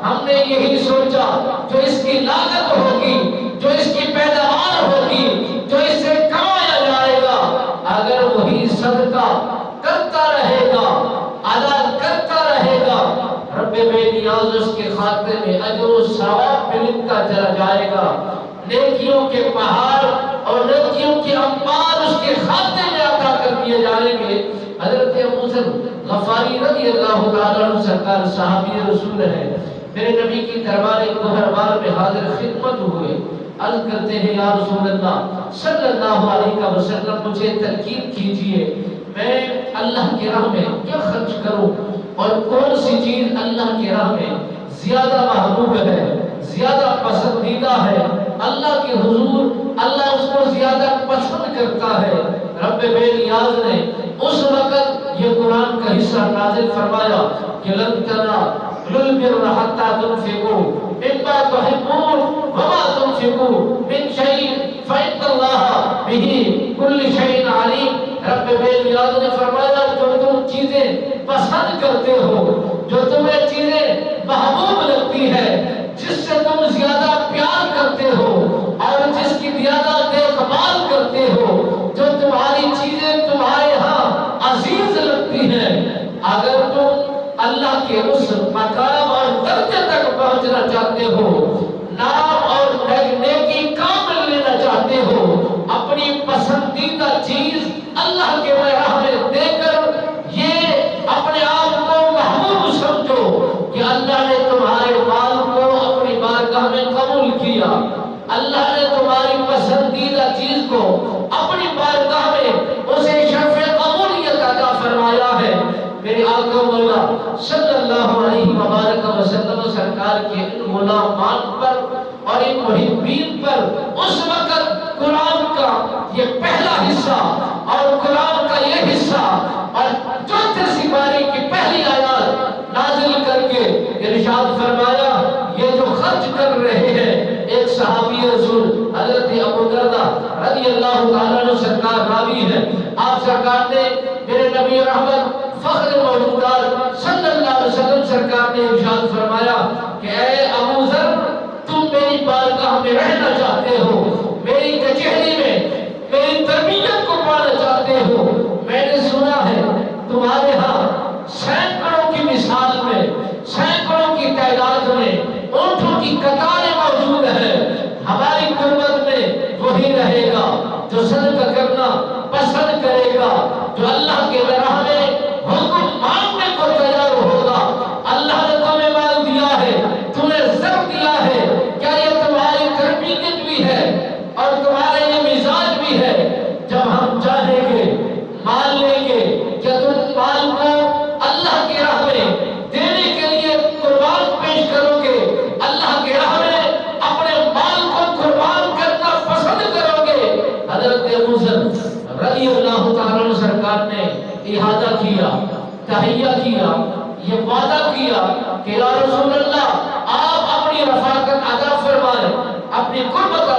ہم نے یہی سوچا جو اس کی لاگت ہوگی، جو اس کی پیداوار ہوگی، جو اس سے کمایا جائے گا، اگر وہی صدقہ کرتا رہے گا، ادا کرتا رہے گا، رب بے نیاز اس کے خاتے میں اجر و ثواب ملتا چلا جائے گا، نیکیوں کے پہاڑ اور نیکیوں کے انبار اس کے خاتے میں عطا کر دیے جائیں گے۔ حضرت ابو ذر غفاری رضی اللہ تعالیٰ عنہ سرکار صحابی رسول ہے، میرے نبی کی دربار گوہربار میں حاضر خدمت ہوئے، عرض کرتے ہیں یا رسول اللہ صلی اللہ علیہ وسلم مجھے تلقین کیجئے، میں اللہ کی راہ میں کیا خرچ کروں اور کون سی چیز اللہ کی راہ میں زیادہ محبوب ہے، زیادہ پسندیدہ ہے، اللہ کے حضور اللہ اس کو زیادہ پسند کرتا ہے۔ رب بے نیاز نے اس وقت یہ قرآن کا حصہ نازل فرمایا کہ لن تنالوا البر حتى تنفقوا مما تحبون وما تنفقوا من شيء فإن الله به كل شيء عليم۔ رب بے نیاز نے فرمایا جو تم چیزیں پسند کرتے ہو، جو تمہیں چیزیں محبوب لگتی ہے، جس سے تم زیادہ پیار کرتے ہو اور جس کی زیادہ دیکھ بھال کرتے ہو، جو تمہاری چیزیں تمہارے ہاں عزیز لگتی ہیں، اگر تم اللہ کے اس مقام اور درجے تک پہنچنا چاہتے ہو، نام اور نیکی کامل لینا چاہتے ہو، اپنی پسندیدہ چیز اللہ کے راہ میں دے کر یہ اپنے آپ کو محبوب سمجھو کہ اللہ نے تمہارے مال کو اپنی بارگاہ میں قبول کیا، اللہ نے تمہاری پسندیدہ چیز کو اپنی بارگاہ میں اسے شرف قبولیت عطا فرمایا ہے۔ میرے آقا مولا صلی اللہ علیہ وبارک وسلم سرکار کے ان غلامان پر اور ان محبین پر اس وقت قرآن کا یہ پہلا حصہ اور قرآن کا یہ حصہ اور چوتھے سپارے کی پہلی آیات نازل کر کے ارشاد فرمایا یہ جو خرچ کر رہے ہیں۔ ایک صحابی رسول حضرت ابو دردہ رضی اللہ تعالیٰ عنہ سرکار راوی ہے، آپ سرکار نے میرے نبی رحمت فخر موجودات صلی اللہ علیہ وسلم سرکار نے ارشاد فرمایا کہ اے ابو ذر تم میری بارگاہ میں رہنا چاہتے ہو، میری کچہری میں میری تربیت کو پانا چاہتے ہو، میں نے سنا ہے تمہارے ہاں سینکڑوں کی مثال میں، سینکڑوں کی تعداد میں اونٹوں کی قطاریں موجود ہیں، ہماری قربت میں وہی رہے گا جو صدقہ کرنا پسند کرے گا، جو اللہ کے راہ میں حکم ماننے کو تیار ہوگا۔ اللہ نے تمہیں مال دیا ہے، تمہیں زر دیا ہے، کیا یہ تمہاری تربیت بھی ہے اور تمہارا یہ مزاج بھی ہے؟ جب ہم چاہیں گے مال لیں گے، کیا تم مال کو اللہ کی راہ میں دینے کے لیے قربان پیش کرو گے؟ اللہ کی راہ میں اپنے مال کو قربان کرنا پسند کرو گے؟ حضرت ابو ذر رضی اللہ تعالیٰ عنہ سرکار نے احاطہ کیا، تحیہ کیا، یہ وعدہ کیا کہ یا رسول اللہ آپ اپنی رفاقت عطا فرمائیں، اپنی قربت